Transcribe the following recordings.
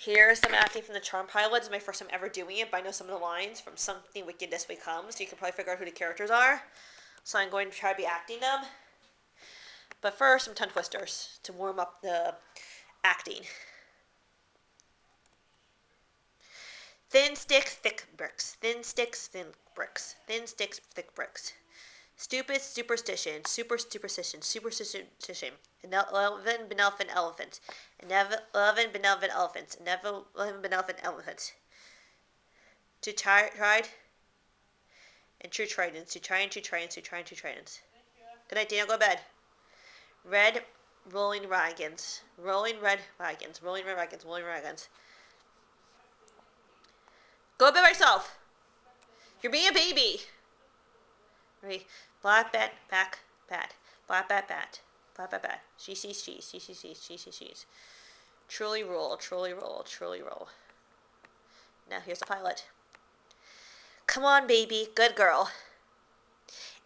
Here's some acting from the Charm Pilot. It's my first time ever doing it, but I know some of the lines from Something Wicked This Way Comes, so you can probably figure out who the characters are. So I'm going to try to be acting them. But first, some tongue twisters to warm up the acting. Thin sticks, thick bricks. Thin sticks, thin bricks. Thin sticks, thick bricks. Stupid superstition, superstition, superstition. 11 benevolent elephants. 11 benevolent elephants. 11 benevolent elephants. To tried and true tridents. To try and true tridents. To try and true tridents. Good night, Daniel. Go to bed. Red rolling wagons. Rolling red wagons. Rolling red wagons. Rolling red wagons. Go to bed by yourself. You're being a baby. Ready? Black bat, back, bat. Black bat, bat. Black bat, bat. She sees cheese. She sees cheese. She sees cheese. Truly roll, truly roll, truly roll. Now here's the pilot. Come on, baby. Good girl.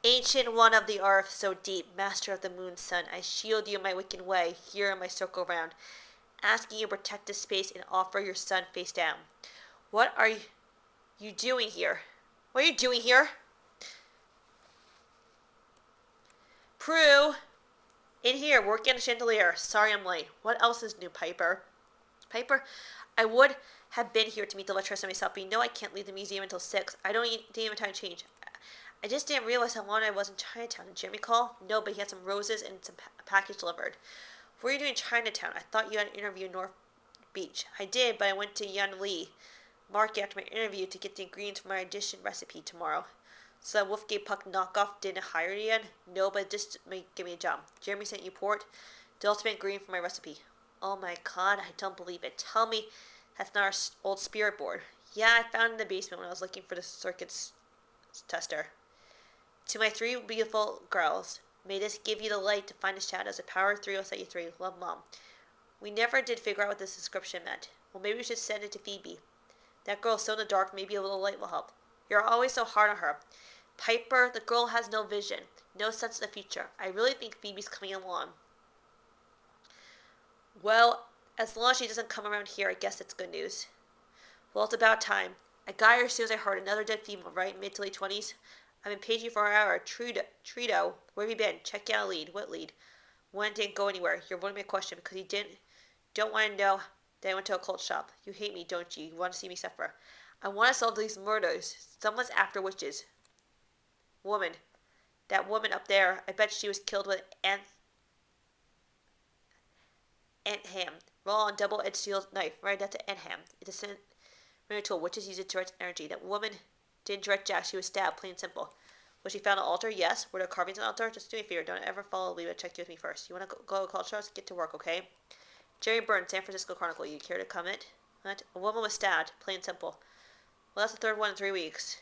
Ancient one of the earth so deep, master of the moon's sun, I shield you in my wicked way, here in my circle round, asking you to protect this space and offer your son face down. What are you doing here? What are you doing here? Prue! In here, working on a chandelier. Sorry I'm late. What else is new, Piper? Piper, I would have been here to meet the lecturers myself, but you know I can't leave the museum until 6. I don't even have time to change. I just didn't realize how long I was in Chinatown. Did Jeremy call? No, but he had some roses and some package delivered. What were you doing in Chinatown? I thought you had an interview in North Beach. I did, but I went to Yan Li Market after my interview to get the ingredients for my audition recipe tomorrow. So that Wolfgate Puck knockoff didn't hire you yet? No, but just give me a job. Jeremy sent you port, the ultimate ingredient for my recipe. Oh my god, I don't believe it. Tell me that's not our old spirit board. Yeah, I found it in the basement when I was looking for the circuits tester. To my 3 beautiful girls, may this give you the light to find the shadows. The power of 3 will set you 3. Love, Mom. We never did figure out what this description meant. Well, maybe we should send it to Phoebe. That girl is so in the dark, maybe a little light will help. You're always so hard on her. Piper, the girl has no vision, no sense of the future. I really think Phoebe's coming along. Well, as long as she doesn't come around here, I guess it's good news. Well, it's about time. I got her as soon as I heard. Another dead female, right? Mid to late 20s? I've been paging you for an hour. Trito, where have you been? Check out a lead. What lead? One didn't go anywhere. You're avoiding my question because you don't want to know that I went to a cult shop. You hate me, don't you? You want to see me suffer. I want to solve these murders. Someone's after witches. Woman. That woman up there, I bet she was killed with Ant Ham. Raw and double-edged steel knife. Right, that's an Ant Ham. It's a murder tool. Witches use it to direct energy. That woman didn't direct Jack. She was stabbed, plain and simple. Was she found an altar? Yes. Were there carvings on the altar? Just do me a favor. Don't ever follow Leva. Check you with me first. You want to go to culture? Get to work, okay? Jerry Burns, San Francisco Chronicle. You care to comment? What? A woman was stabbed, plain and simple. Well, that's the third one in 3 weeks.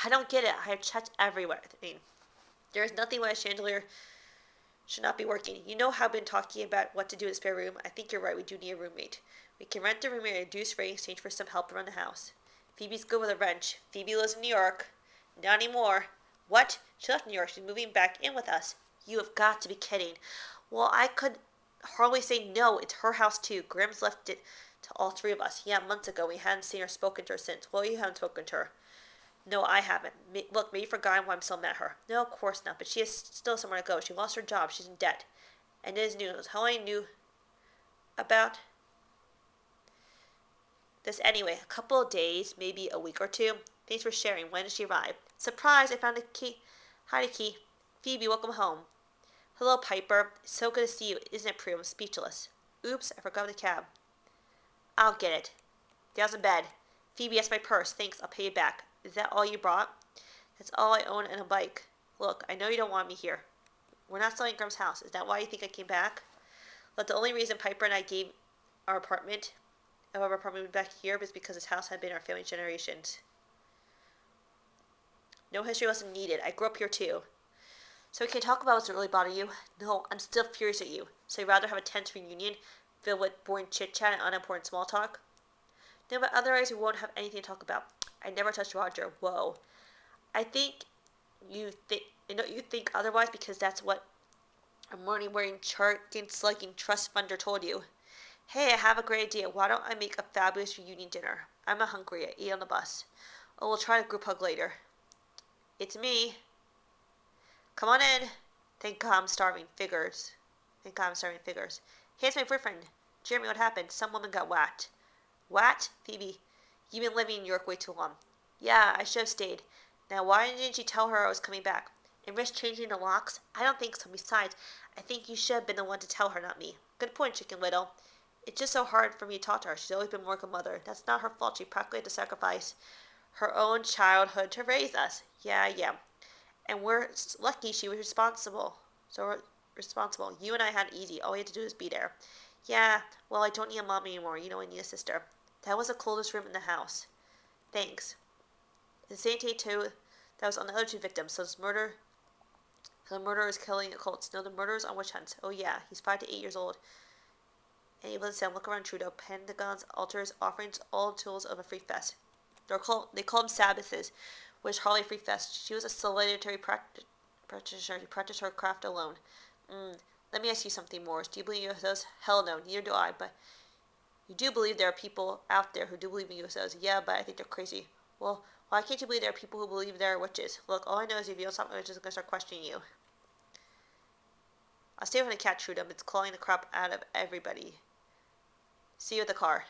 I don't get it. I have checked everywhere. I mean, there is nothing why a chandelier should not be working. You know how I've been talking about what to do in the spare room? I think you're right. We do need a roommate. We can rent a room at a reduced rate in exchange for some help around the house. Phoebe's good with a wrench. Phoebe lives in New York. Not anymore. What? She left New York. She's moving back in with us. You have got to be kidding. Well, I could hardly say no. It's her house, too. Grimm's left it to all 3 of us. Yeah, months ago. We hadn't seen or spoken to her since. Well, you haven't spoken to her. No, I haven't. Look, maybe you forgot why I'm still mad at her. No, of course not. But she has still somewhere to go. She lost her job. She's in debt. And it is news. How I knew about this anyway. A couple of days, maybe a week or 2. Thanks for sharing. When did she arrive? Surprise! I found a key. Hi, Key. Phoebe, welcome home. Hello, Piper. It's so good to see you. Isn't it, Prue? I'm speechless. Oops, I forgot the cab. I'll get it. Down's in bed. Phoebe, that's my purse. Thanks, I'll pay you back. Is that all you brought? That's all I own and a bike. Look, I know you don't want me here. We're not selling Grimm's house. Is that why you think I came back? Look, the only reason Piper and I gave our apartment back here was because this house had been our family generations. No history lesson needed. I grew up here too. So we can talk about what's really bothering you? No, I'm still furious at you. So you'd rather have a tense reunion filled with boring chit-chat and unimportant small talk? No, but otherwise we won't have anything to talk about. I never touched Roger. Whoa. I think you think otherwise because that's what a morning wearing chart slugging trust funder told you. Hey, I have a great idea. Why don't I make a fabulous reunion dinner? I'm not hungry. I ate on the bus. Oh, we'll try a group hug later. It's me. Come on in. Thank God I'm starving. Figures. Thank God I'm starving. Figures. Here's my boyfriend. Jeremy, what happened? Some woman got whacked. What? Phoebe, you've been living in New York way too long. Yeah, I should have stayed. Now, why didn't you tell her I was coming back? And risk changing the locks? I don't think so. Besides, I think you should have been the one to tell her, not me. Good point, Chicken Little. It's just so hard for me to talk to her. She's always been more like a mother. That's not her fault. She practically had to sacrifice her own childhood to raise us. Yeah. And we're lucky she was responsible. So we're responsible. You and I had it easy. All we had to do was be there. Yeah, well, I don't need a mom anymore. You know, I need a sister. That was the coldest room in the house. Thanks. The same day, too, that was on the other two victims. So the murderer is killing cults. No, the murderer is on witch hunt. Oh, yeah, he's 5 to 8 years old. And he lives down, look around Trudeau, pentagons, altars, offerings, all tools of a free fest. They call them Sabbaths, which Harley Free Fest. She was a solitary practitioner to practice her craft alone. Let me ask you something, Morris. Do you believe in UFOs? Hell no, neither do I, but you do believe there are people out there who do believe in UFOs. Yeah, but I think they're crazy. Well, why can't you believe there are people who believe there are witches? Look, all I know is if you don't stop witches, I'm going to start questioning you. I'll stay with the cat, Trudeau. It's clawing the crap out of everybody. See you at the car.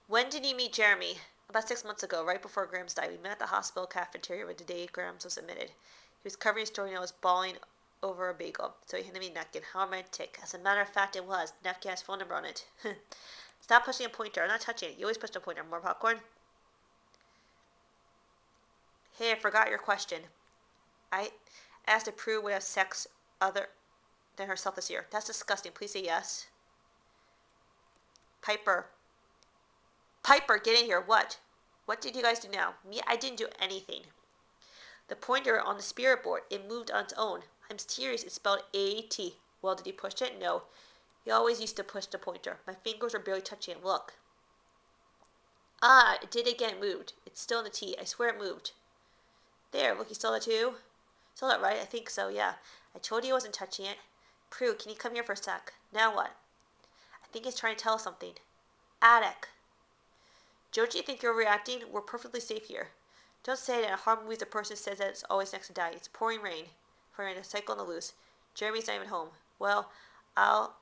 When did you meet Jeremy? About 6 months ago, right before Grams died. We met at the hospital cafeteria the day Grams was admitted. He was covering his story and I was bawling over a bagel, so he handed me a napkin. How romantic. As a matter of fact, it was. The napkin has phone number on it. Stop pushing a pointer. I'm not touching it. You always push a pointer. More popcorn? Hey, I forgot your question. I asked if Prue would have sex other than herself this year. That's disgusting. Please say yes. Piper, get in here. What? What did you guys do now? Me? I didn't do anything. The pointer on the spirit board, it moved on its own. I'm serious. It's spelled A-T. Well, did he push it? No. He always used to push the pointer. My fingers were barely touching it. Look. Ah, it did again. It moved. It's still in the T. I swear it moved. There. Look, you saw that too? Saw that right? I think so, yeah. I told you I wasn't touching it. Prue, can you come here for a sec? Now what? I think he's trying to tell us something. Attic. Don't you think you're reacting? We're perfectly safe here. Don't say that in horror movies the person says that it's always next to die. It's pouring rain. A cycle on the loose. Jeremy's not even home. Well, I'll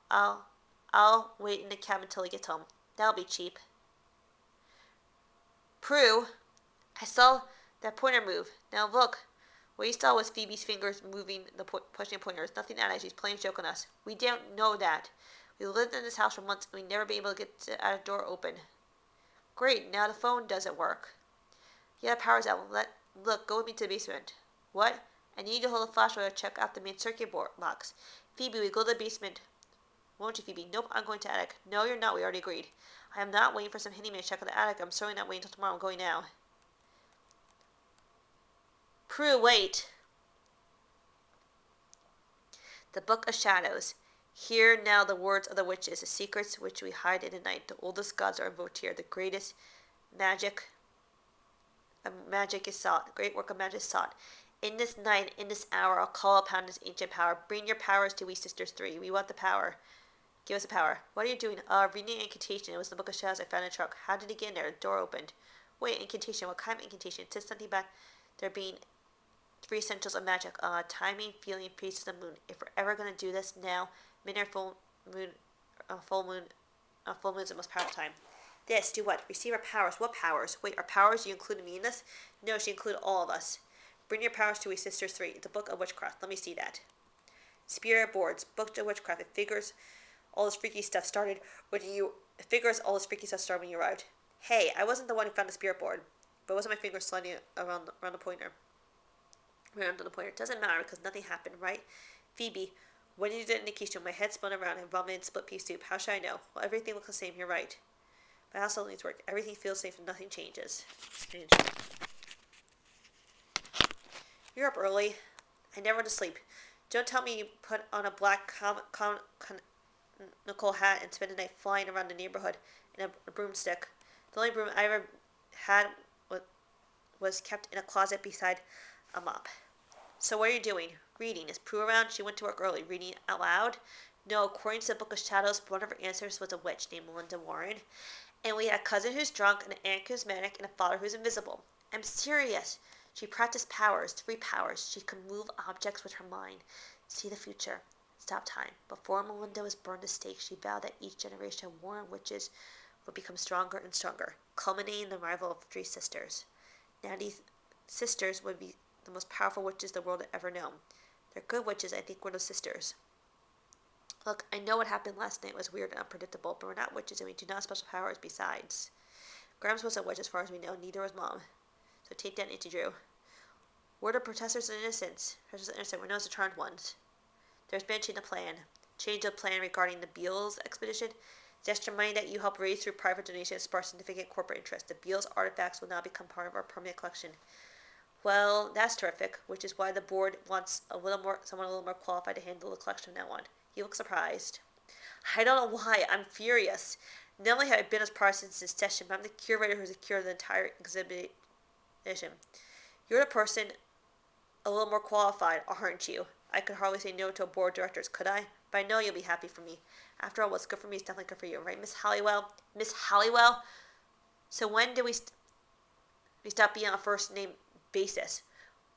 wait in the cabin until he gets home. That'll be cheap. Prue, I saw that pointer move. Now look. What you saw was Phoebe's fingers moving pushing the pointers. Nothing out. She's playing a joke on us. We don't know that. We lived in this house for months and we never been able to get the attic door open. Great, now the phone doesn't work. Yeah, the power's out. Look, go with me to the basement. What? I need you to hold the flashlight to check out the main circuit board box. Phoebe, we go to the basement. Won't you, Phoebe? Nope, I'm going to the attic. No, you're not. We already agreed. I am not waiting for some handyman to check out the attic. I'm certainly not waiting until tomorrow. I'm going now. Prue, wait. The Book of Shadows. Hear now the words of the witches, the secrets which we hide in the night. The oldest gods are invoked here. The greatest magic is sought. The great work of magic is sought. In this night, in this hour, I'll call upon this ancient power. Bring your powers to we sisters three. We want the power. Give us the power. What are you doing? Reading an incantation. It was the Book of Shadows I found in the truck. How did it get in there? The door opened. Wait, incantation. What kind of incantation? It says something about there being 3 essentials of magic. Timing, feeling, pieces of the moon. If we're ever going to do this now, midnight, full moon, full moon's the most powerful time. This, do what? Receive our powers. What powers? Wait, our powers? You included me in this? No, she included all of us. Bring your powers to we sisters 3. The Book of Witchcraft. Let me see that. Spirit boards. Book of Witchcraft. It figures all this freaky stuff started when you arrived. Hey, I wasn't the one who found the spirit board, but wasn't my finger sliding around the pointer? Around the pointer. It doesn't matter because nothing happened, right? Phoebe, when you did the indication, my head spun around and vomited split pea soup. How should I know? Well, everything looks the same. You're right. But how still needs work. Everything feels safe and nothing changes. You're up early. I never went to sleep. Don't tell me you put on a black Nicole hat and spend the night flying around the neighborhood in a broomstick. The only broom I ever had was kept in a closet beside a mop. So what are you doing? Reading. Is Prue around? She went to work early. Reading out loud? No, according to the Book of Shadows, one of her ancestors was a witch named Melinda Warren. And we had a cousin who's drunk, an aunt who's manic, and a father who's invisible. I'm serious. She practiced powers, 3 powers. She could move objects with her mind, see the future, stop time. Before Melinda was burned at stake, she vowed that each generation of Warren witches would become stronger and stronger, culminating in the arrival of 3 sisters. Now these sisters would be the most powerful witches the world had ever known. They're good witches, I think we're those sisters. Look, I know what happened last night was weird and unpredictable, but we're not witches and we do not have special powers besides. Grams wasn't a witch as far as we know, neither was Mom. So take that, Auntie Drew. We're the protesters of innocence. Protesters of innocence, we're known as the charmed ones. There's been a change of plan. Change of plan regarding the Beals expedition. The extra money that you help raise through private donations sparks significant corporate interest. The Beals artifacts will now become part of our permanent collection. Well, that's terrific, which is why the board wants someone a little more qualified to handle the collection from now on. You look surprised. I don't know why. I'm furious. Not only have I been as part since this session, but I'm the curator who's the curator of the entire exhibition. You're the person a little more qualified, aren't you? I could hardly say no to a board of directors, could I? But I know you'll be happy for me. After all, what's good for me is definitely good for you, right, Miss Halliwell? Miss Halliwell? So when did we stop being on a first name basis?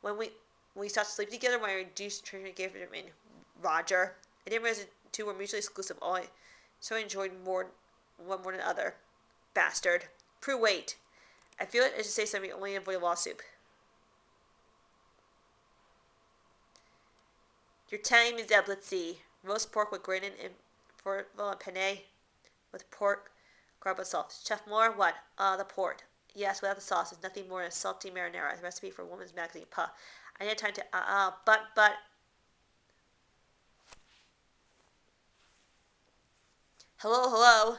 When we stopped sleeping together, when I reduced treatment gave it in Roger. I didn't realize the two were mutually exclusive. So I enjoyed one more than the other. Bastard. Prue, wait. I feel like I should say something only to avoid a lawsuit. You're telling me, Zeb, let's see. Roast pork with gratin and fortval and penne with pork, garbled sauce. Chef Moore, what? The port. Yes, without the sauce, it's nothing more than a salty marinara. A recipe for a woman's magazine. Puh. I didn't have time to, but. Hello.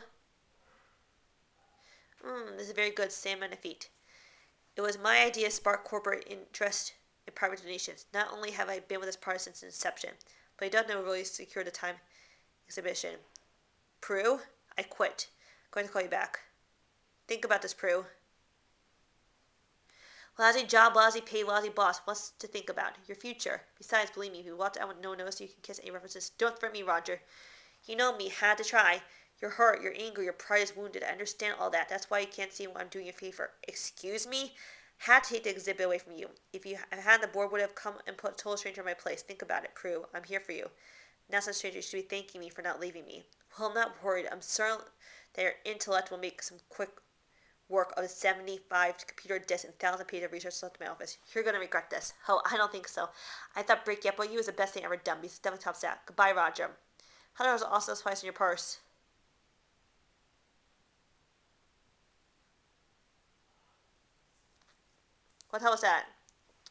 This is very good. Same on the feet. It was my idea to spark corporate interest in private donations. Not only have I been with this party since inception, but I don't know really secure the time exhibition. Prue, I quit. I'm going to call you back. Think about this, Prue. Lousy job, lousy pay, lousy boss. What's to think about? Your future. Besides, believe me, if you walked out with no notice, you can kiss any references. Don't threaten me, Roger. You know me. Had to try. You're hurt. You're angry. Your pride is wounded. I understand all that. That's why you can't see what I'm doing you a favor. Excuse me? Had to take the exhibit away from you. If you had, the board would have come and put a total stranger in my place. Think about it, Prue. I'm here for you. Not such a stranger. You should be thanking me for not leaving me. Well, I'm not worried. I'm certain that your intellect will make some quick work of the 75 computer disks and 1,000 pages of research left in my office. You're going to regret this. Oh, I don't think so. I thought breaking up with you was the best thing I ever done. Because definitely tops that. Goodbye, Roger. $100 also twice in your purse. What the hell was that?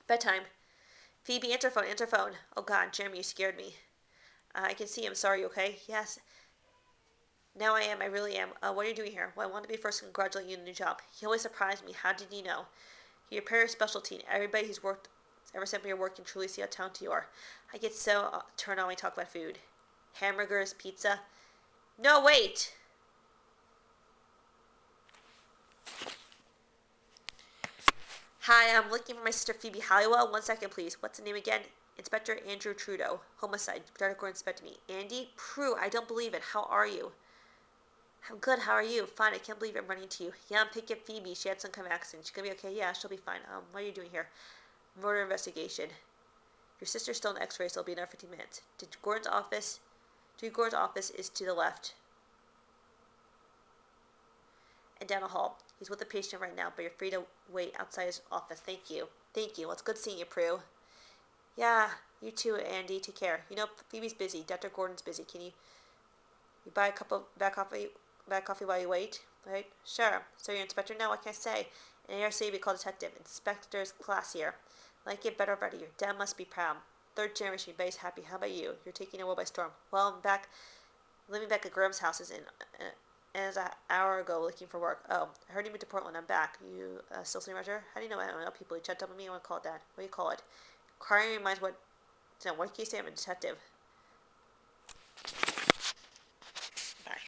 Bedtime. Phoebe, answer phone. Oh God, Jeremy, you scared me. I can see. I'm sorry, okay? Yes. Now I am. I really am. What are you doing here? Well, I want to be first to congratulate you on the new job. You always surprise me. How did you know? You're a specialty, and everybody who's worked ever since we were working truly see how talented you are. I get so turned on when we talk about food. Hamburgers, pizza. No, wait! Hi, I'm looking for my sister Phoebe Halliwell. 1 second, please. What's the name again? Inspector Andrew Trudeau. Homicide. Dr. Gordon inspected me. Andy? Prue, I don't believe it. How are you? I'm good. How are you? Fine. I can't believe I'm running to you. Yeah, I'm picking up Phoebe. She had some kind of accident. She's gonna be okay. Yeah, she'll be fine. What are you doing here? Murder investigation. Your sister's still in X-ray, so it'll be another 15 minutes. Gordon's office is to the left. And down the hall. He's with the patient right now, but you're free to wait outside his office. Thank you. Well, it's good seeing you, Prue. Yeah, you too, Andy. Take care. You know, Phoebe's busy. Dr. Gordon's busy. Can you buy a cup of black coffee while you wait? Right? Sure. So you're inspector now? What can I say? In ARC, we call detective. Inspector's class here. Like it better already. Your dad must be proud. 3rd generation. Everybody's happy. How about you? You're taking the world by storm. Well, I'm living back at Graham's house. As an hour ago looking for work. Oh, I heard you moved to Portland. I'm back. You still seeing Roger? How do you know I don't know people? You checked up on me? I want to call it that. What do you call it? Crime reminds what can you say? I'm a detective.